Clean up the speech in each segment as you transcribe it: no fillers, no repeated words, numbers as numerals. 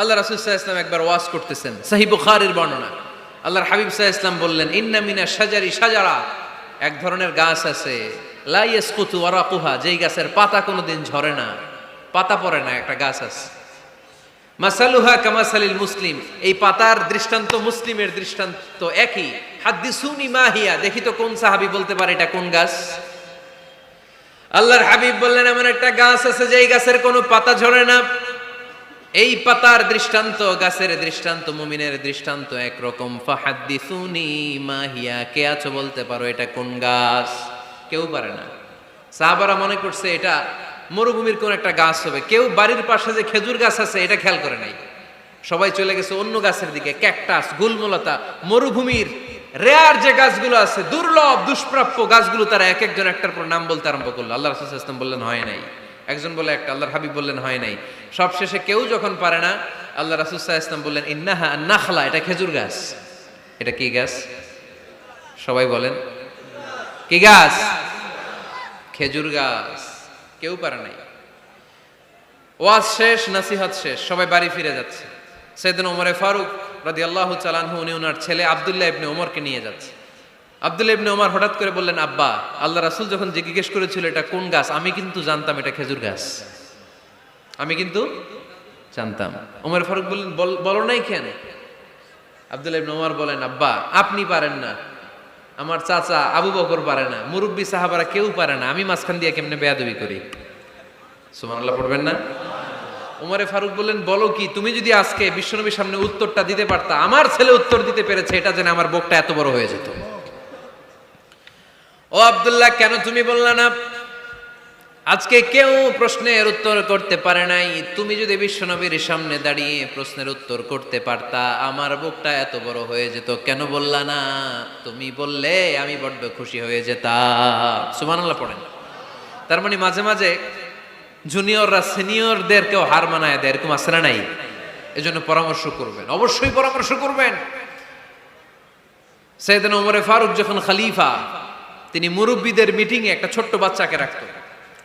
আল্লাহ রাসূল সাল্লাল্লাহু আলাইহি ওয়াসাল্লাম একবার ওয়াজ করতেছেন, সহিহ বুখারীর বর্ণনা। আল্লাহর হাবিব সাল্লাল্লাহু আলাইহি ওয়াসাল্লাম বললেন, ইন্না মিনা শাজারি শাজারা, এক ধরনের গাছ আছে, লা ইয়াসকুতু ওয়ারাকুহা, যেই গাছের পাতা কোনোদিন ঝরে না, পাতা পড়ে না, একটা গাছ আছে। মাসালুহা কামাসালিল মুসলিম, এই পাতার দৃষ্টান্ত মুসলিমের দৃষ্টান্ত একই। হাদ্দিসুনি মাহিয়া, দেখি তো কোন সাহাবী বলতে পারে এটা কোন গাছ। আল্লাহর হাবিব বললেন, এমন একটা গাছ আছে যেই গাছের কোনো পাতা ঝরে না। এই পাতার দৃষ্টান্ত, গাছের দৃষ্টান্ত, মুমিনের দৃষ্টান্ত একরকম। ফাহাদ্দিসুনি মাহিয়া, কে আছো বলতে পারো এটা কোন গাছ? কেউ পারে না। সাহাবারা মনে করছে এটা মরুভূমির কোন একটা গাছ হবে। কেউ বাড়ির পাশে যে খেজুর গাছ আছে এটা খেয়াল করে নাই, সবাই চলে গেছে অন্য গাছের দিকে। ক্যাকটাস, গুলমলতা, মরুভূমির রেয়ার যে গাছগুলো আছে, দুর্লভ দুষ্প্রাপ্য গাছগুলো, তারা এক একজন একটার পর নাম বলতে আরম্ভ করলো। আল্লাহ রাসূল সাল্লাল্লাহু আলাইহি ওয়াসাল্লাম বললেন হয় নাই, একজন বলে একটা, আল্লাহর হাবিব বললেন হয় নাই। সবশেষে কেউ যখন পারে না, আল্লাহ রাসূল সাল্লাল্লাহু আলাইহি ওয়াসাল্লাম বললেন, ইন্নাহা আন-নাখলা, এটা খেজুর গাছ। এটা কি গাছ? সবাই বলেন, কি গাছ? খেজুর গাছ। কেউ পারে নাই। ওয়াজ শেষ, নসিহত শেষ, সবাই বাড়ি ফিরে যাচ্ছে। সাইয়েদনা ওমরে ফারুক রাদিয়াল্লাহু তাআলা আনহু, উনি ওনার ছেলে আব্দুল্লাহ ইবনে ওমরকে নিয়ে যাচ্ছে। আব্দুল্লাহ ইবনে ওমর হঠাৎ করে বললেন, আব্বা, আল্লাহ রাসূল যখন জিজ্ঞেস করেছিল এটা কোন গাছ, আমি কিন্তু জানতাম এটা খেজুর গাছ, আমি কিন্তু জানতাম। ওমর ফারুক বললেন, বলো নাই কেন? আব্দুল্লাহ ইবনে ওমর বলেন, আব্বা, আপনি পারেন না, আমার চাচা আবু বকর পারে না, মুরব্বী সাহাবারা কেউ পারে না, আমি মাঝখান দিয়ে কেমনে বেয়াদবি করি? সুবহানাল্লাহ পড়বেন না? ওমরে ফারুক বললেন, বলো কি, তুমি যদি আজকে বিশ্বনবীর সামনে উত্তরটা দিতে পারতা, আমার ছেলে উত্তর দিতে পেরেছে, এটা জেনে আমার বুকটা এত বড় হয়ে যেত। ও আব্দুল্লাহ, কেন তুমি বললা না? আজকে কেউ প্রশ্নের উত্তর করতে পারে নাই, তুমি যদি বিশ্বনবীর সামনে দাঁড়িয়ে প্রশ্নের উত্তর করতে পারতা, আমার বুকটা এত বড় হয়ে যেত। কেন বললা না? তুমি বললে আমি বড্ড খুশি হয়ে যেতাম। সুবহানাল্লাহ পড়েন। তার মানে মাঝে মাঝে জুনিয়ররা সিনিয়রদেরকেও হার মানায় দেয়, এরকম আছে না নাই? এজন্য পরামর্শ করবেন, অবশ্যই পরামর্শ করবেন। সাইয়েদনা ওমরে ফারুক যখন খলিফা, তিনি মুরব্বীদের মিটিং এ একটা ছোট্ট বাচ্চাকে রাখতো,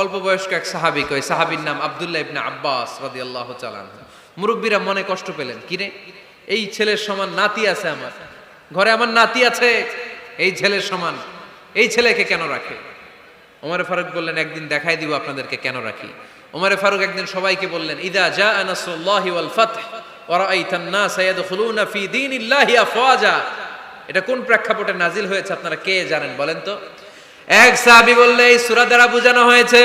অল্প বয়স্ক এক সাহাবী, ওই সাহাবীর নাম আব্দুল্লাহ ইবনে আব্বাস রাদিয়াল্লাহু তাআলা আনহু। মুরব্বীরা মনে কষ্ট পেলেন, কিরে, এই ছেলের সমান নাতি আছে আমার ঘরে, আমার নাতি আছে, এই ছেলের সমান, এই ছেলেকে কেন রাখে? ওমরে ফারুক বললেন, একদিন দেখাই দিব আপনাদেরকে কেন রাখি। ওমরে ফারুক একদিন সবাইকে বললেন, ইদা জাআ নাসরুল্লাহি ওয়াল ফাতহ ওয়া রাআইতান নাসা ইয়াদখুলুনা ফি দীনিল্লাহি আফওয়াজা, এটা কোন প্রেক্ষাপটে নাজিল হয়েছে আপনারা কে জানেন বলেন তো? এক সাহাবী বললে, এই সূরা দ্বারা বোঝানো হয়েছে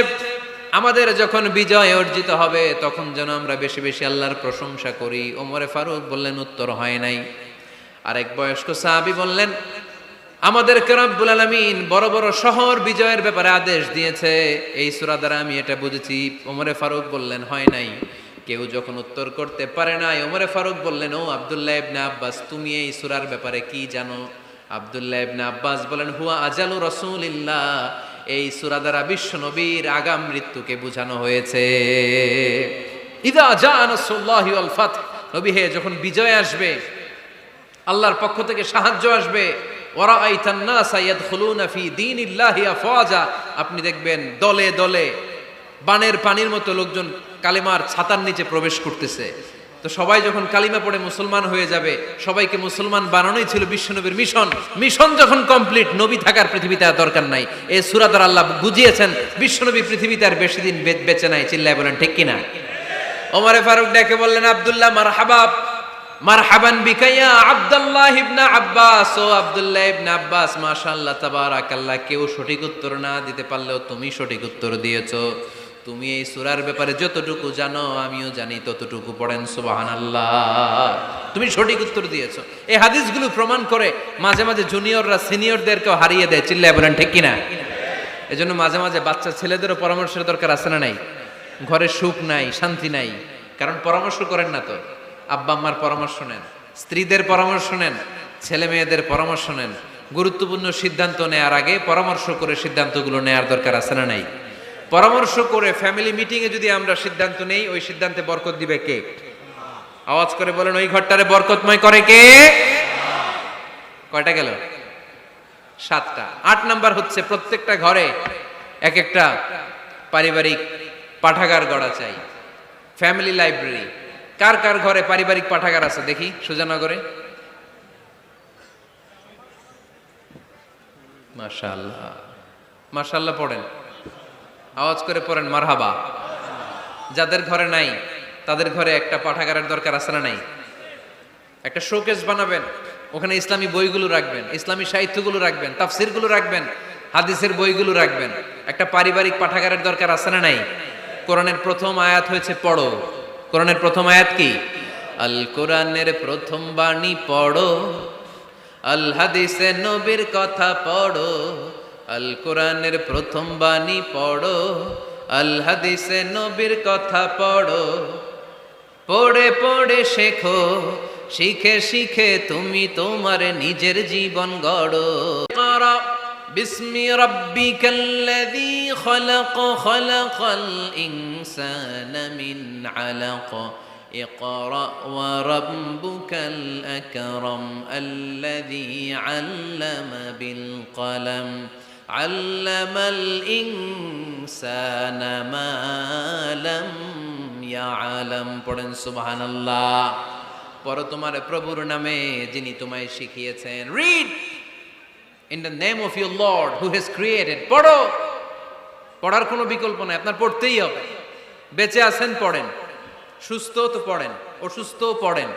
আমাদের যখন বিজয় অর্জিত হবে তখন যেন আমরা বেশি বেশি আল্লাহর প্রশংসা করি। ওমরে ফারুক বললেন, উত্তর হয় নাই। আরেক বয়স্ক সাহাবী বললেন, আমাদেরকে রব্বুল আলামিন বড় বড় শহর বিজয়ের ব্যাপারে আদেশ দিয়েছে, এই সূরা দ্বারা আমি এটা বুঝেছি। ওমরে ফারুক বললেন, হয় নাই। কেউ যখন উত্তর করতে পারে নাই, ওমরে ফারুক বললেন, ও আব্দুল্লাহ ইবনে আব্বাস, তুমি এই সূরার ব্যাপারে কি জানো? আব্দুল্লাহ ইবনে আব্বাস বলেন, হুয়া আজালু রাসূলিল্লাহ, এই সূরা দ্বারা বিশ্ব নবীর আগাম মৃত্যুকে বোঝানো হয়েছে। ইদা জাআ নাসরুল্লাহি ওয়াল ফাতহ, নবী হে, যখন বিজয় আসবে, আল্লাহর পক্ষ থেকে সাহায্য আসবে, ওয়া রাআইতান নাসা ইয়াদখুলুনা ফি দীনিল্লাহি আফওয়াজা, আপনি দেখবেন দলে দলে বানের পানির মতো লোকজন কালিমার ছাতার নিচে প্রবেশ করতেছে। তো সবাই যখন কালিমা পড়ে মুসলমান হয়ে যাবে, সবাইকে মুসলমান বানানোই ছিল বিশ্বনবীর মিশন। মিশন যখন কমপ্লিট, নবী থাকার পৃথিবীতে আর দরকার নাই। এই সূরা দ্বারা আল্লাহ বুঝিয়েছেন বিশ্বনবী পৃথিবীতে আর বেশি দিন বেঁচে নাই। চিল্লায় বলেন ঠিক কিনা? ওমরে ফারুক ডেকে বললেন, আব্দুল্লাহ, মারহাবা, মারহাবান বিকা ইয়া আব্দুল্লাহ ইবনে আব্বাস, ও আব্দুল্লাহ ইবনে আব্বাস, মাশাআল্লাহ তাবারাকাল্লাহ, কেউ সঠিক উত্তর না দিতে পারলেও তুমি সঠিক উত্তর দিয়েছো। তুমি এই সূরার ব্যাপারে যতটুকু জানো আমিও জানি ততটুকু, পড়েন সুবহানাল্লাহ। তুমি সঠিক উত্তর দিয়েছো। এই হাদিসগুলো প্রমাণ করে মাঝে মাঝে জুনিয়ররা সিনিয়রদেরকেও হারিয়ে দেয়। চিল্লায় বলেন ঠিক কিনা? এজন্য মাঝে মাঝে বাচ্চা ছেলেদেরও পরামর্শের দরকার আছে না নাই? ঘরে সুখ নাই, শান্তি নাই, কারণ পরামর্শ করেন না তো। আব্বা আম্মার পরামর্শ নেন, স্ত্রীদের পরামর্শ নেন, ছেলে মেয়েদের পরামর্শ নেন। গুরুত্বপূর্ণ সিদ্ধান্ত নেওয়ার আগে পরামর্শ করে সিদ্ধান্তগুলো নেওয়ার দরকার আছে না নাই? পরামর্শ করে ফ্যামিলি মিটিং এ যদি আমরা সিদ্ধান্ত নেই, ওই সিদ্ধান্তে বরকত দিবে কে? আওয়াজ করে বলেন, ওই ঘরটারে বরকতময় করে কে? কয়টা গেল? 7টা। 8 নাম্বার হচ্ছে, প্রত্যেকটা ঘরে এক একটা পারিবারিক পাঠাগার গড়া চাই, ফ্যামিলি লাইব্রেরি। কার কার ঘরে পারিবারিক পাঠাগার আছে দেখি সুজানগরে? মাশাআল্লাহ, মাশাআল্লাহ পড়েন, আওয়াজ করে পড়েন মারহাবা। যাদের ঘরে নাই তাদের ঘরে একটা পাঠাগারের দরকার আছে না নাই? একটা শোকেস বানাবেন, ওখানে ইসলামী বইগুলো রাখবেন, ইসলামী সাহিত্যগুলো রাখবেন, তাফসিরগুলো রাখবেন, হাদিসের বইগুলো রাখবেন। একটা পারিবারিক পাঠাগারের দরকার আছে না নাই? কোরআনের প্রথম আয়াত হয়েছে পড়ো। কোরআনের প্রথম আয়াত কি? আল কোরআনের প্রথম বাণী পড়ো, আল হাদিসে নবীর কথা পড়ো। আল কোরআনের প্রথম বাণী পড়ো, আল হাদিসে নবীর কথা পড়ো। পড়ে পড়ে শেখো, শিখে শিখে তুমি তোমার নিজের জীবন গড়ো। ইকরা বিসমি রাব্বিকাল্লাযী খলাক, খলাকাল ইনসানা মিন আলাক। ইকরা ওয়া রাব্বুকাল আকরাম আল্লাযী আল্লামা বিল কলম, আল্লামাল ইনসানা মা লাম ইয়ালাম। পড়েন সুবহানাল্লাহ। পড়ো তোমার প্রভুর নামে যিনি তোমায় শিখিয়েছেন। Read in the name of your Lord who has created. পড়ো, পড়ার কোনো বিকল্প নাই, আপনার পড়তেই হবে। বেঁচে আছেন পড়েন, সুস্থ তো পড়েন, অসুস্থও পড়েন,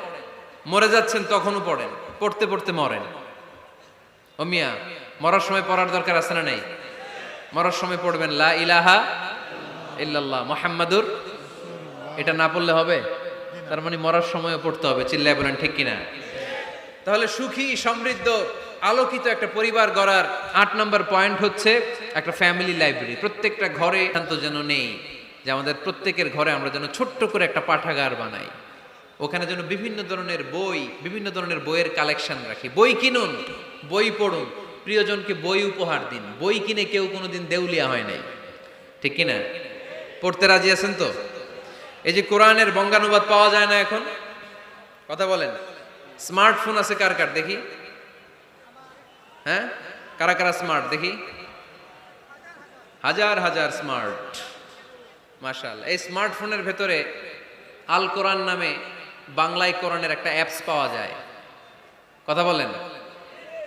মরে যাচ্ছেন তখনও পড়েন, পড়তে পড়তে মরেন। ও মিয়া, মরার সময় পড়ার দরকার আছে না নাই? মরার সময় পড়বেন লা ইলাহা ইল্লাল্লাহ মুহাম্মাদুর, এটা না পড়লে হবে? তার মানে মরার সময়ও পড়তে হবে। চিল্লায় বলেন ঠিক কিনা? তাহলে সুখী, সমৃদ্ধ, আলোকিত একটা পরিবার গড়ার 8 নম্বর পয়েন্ট হচ্ছে একটা ফ্যামিলি লাইব্রেরি। প্রত্যেকটা ঘরে শান্ত যেন নেই, যে আমাদের প্রত্যেকের ঘরে আমরা যেন ছোট্ট করে একটা পাঠাগার বানাই। ওখানে যেন বিভিন্ন ধরনের বই, বিভিন্ন ধরনের বইয়ের কালেকশন রাখি। বই কিনুন, বই পড়ুন, প্রিয়জনকে বই উপহার দিন। বই কিনে কেউ কোনোদিন দেউলিয়া হয় নাই, ঠিক কিনা? পড়তে রাজি আছেন তো? এই যে কোরআনের বঙ্গানুবাদ পাওয়া যায় না এখন, কথা বলেন। স্মার্টফোন আছে কার কার দেখি? হ্যাঁ, কারা কারা স্মার্ট দেখি? হাজার হাজার স্মার্ট, মাশাআল্লাহ। এই স্মার্টফোনের ভেতরে আল কোরআন নামে বাংলায় কোরআনের একটা অ্যাপস পাওয়া যায়। কথা বলেন,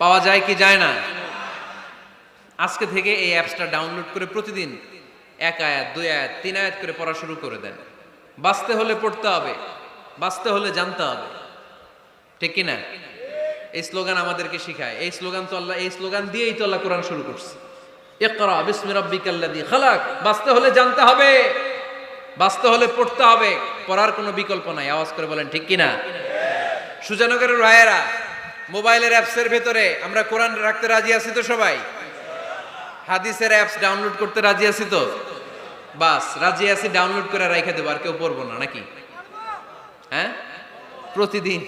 পাওয়া যায় কি যায় না? আজকে থেকে এই অ্যাপসটা ডাউনলোড করে প্রতিদিন 1 আয়াত, 2 আয়াত, 3 আয়াত করে পড়া শুরু করে দেন। বাঁচতে হলে পড়তে হবে, বাঁচতে হলে জানতে হবে, ঠিক কিনা? এই স্লোগান আমাদেরকে শিখায়। এই স্লোগান তো আল্লাহ, এই স্লোগান দিয়েই তো আল্লাহ কোরআন শুরু করছে। ইকরা বিসমি রাব্বিকাল্লাযী খালাক। বাঁচতে হলে জানতে হবে, বাঁচতে হলে পড়তে হবে, পড়ার কোনো বিকল্প নাই। আওয়াজ করে বলেন ঠিক কিনা? সুজানগরের ভাইয়েরা, মোবাইলের অ্যাপসের ভেতরে আমরা কোরআন রাখতে রাজি আছি তো সবাই? হাদিসের অ্যাপস ডাউনলোড করতে রাজি আছি তো? বাস রাজি আছি, ডাউনলোড করে রাইখা দেবো, আর কেউ পড়বো না নাকি? হ্যাঁ, প্রতিদিন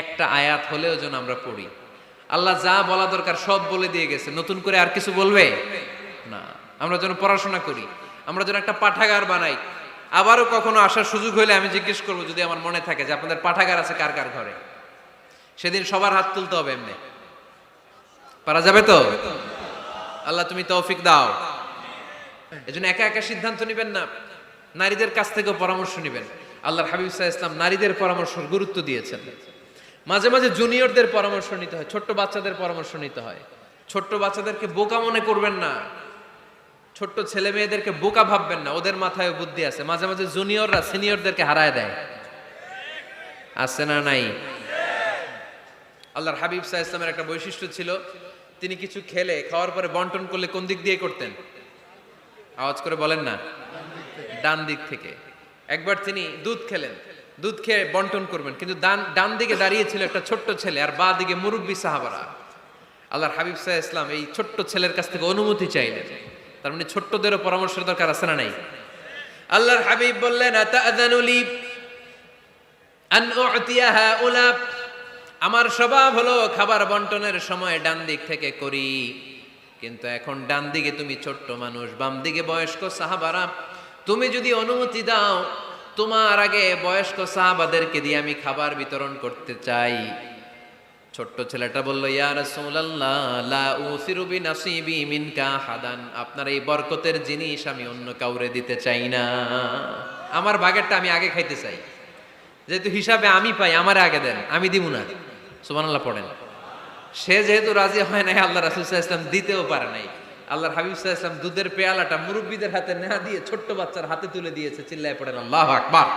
একটা আয়াত হলেও যেন আমরা পড়ি। আল্লাহ যা বলা দরকার সব বলে দিয়ে গেছে, নতুন করে আর কিছু বলবে না। আমরা যেন পড়াশোনা করি, আমরা যেন একটা পাঠাগার বানাই। আবারও কখনো আসার সুযোগ হলে আমি জিজ্ঞেস করবো, যদি আমার মনে থাকে, যে আপনাদের পাঠাগার আছে কার কার ঘরে। সেদিন সবার হাত তুলতে হবে। এমনি পারা যাবে তো? আল্লাহ তুমি তৌফিক দাও। এজন্য একা একা সিদ্ধান্ত নেবেন না, নারীদের কাছ থেকেও পরামর্শ নেবেন। আল্লাহর হাবিব সাল্লাল্লাহু আলাইহি ওয়াসাল্লাম নারীদের পরামর্শের গুরুত্ব দিয়েছেন। মাঝে মাঝে জুনিয়রদের পরামর্শ নিতে হয়, ছোট্ট বাচ্চাদের পরামর্শ নিতে হয়। ছোট্ট বাচ্চাদেরকে বোকা মনে করবেন না, ছোট্ট ছেলে মেয়েদেরকে বোকা ভাববেন না, ওদের মাথায় বুদ্ধি আছে। মাঝে মাঝে জুনিয়ররা সিনিয়রদেরকে হারায় দেয়, আছে না নাই? আল্লাহর হাবিব সাল্লাল্লাহু আলাইহি ওয়াসাল্লামের একটা বৈশিষ্ট্য ছিল, তিনি কিছু খেলে খাওয়ার পরে বন্টন করলে কোন দিক দিয়ে করতেন? আওয়াজ করে বলেন না। ডান দিক থেকে। একবার তিনি দুধ খেলেন, দুধ খেয়ে বন্টন করবেন, কিন্তু ডান দিকে দাঁড়িয়ে ছিল একটা ছোট্ট ছেলে, আর বাঁ দিকে মুরব্বী সাহাবারা। আল্লাহর হাবিব সাল্লাল্লাহু আলাইহি ওয়াসাল্লাম এই ছোট্ট ছেলের কাছ থেকে অনুমতি চাইলেন। তার মানে ছোট্টদেরও পরামর্শের দরকার আছে না নাই? আল্লাহর হাবিব বললেন, আতাযানু লি আন উ'তিয়া হাউলা। আমার স্বভাব হলো খাবার বন্টনের সময় ডান দিক থেকে করি, কিন্তু এখন ডান দিকে তুমি ছোট্ট মানুষ, বাম দিকে বয়স্ক সাহাবারা। তুমি যদি অনুমতি দাও, তোমার আগে বয়স্ক সাহাবাদেরকে দিয়ে আমি খাবার বিতরণ করতে চাই। ছোট্ট ছেলেটা বলল, ইয়া রাসূলুল্লাহ, লা উসিরু বিনাসিবি মিনকা হাদান। আপনার এই বরকতের জিনিস আমি অন্য কাউরে দিতে চাই না, আমার ভাগেরটা আমি আগে খাইতে চাই। যেহেতু হিসাবে আমি পাই, আমারে আগে দেন, আমি দিব না। সুবহানাল্লাহ পড়েন। সে যেহেতু রাজি হয় নাই, আল্লাহ রাসূল সাল্লাল্লাহু আলাইহি ওয়াসাল্লাম দিতেও পারে নাই। আল্লাহর হাবিব সাল্লাল্লাহু আলাইহি ওয়াসাল্লাম দুধের পেয়ালাটা মুরব্বিদের হাতে না দিয়ে ছোট্ট বাচ্চার হাতে তুলে দিয়েছে। চিল্লায় পড়েন আল্লাহু আকবার।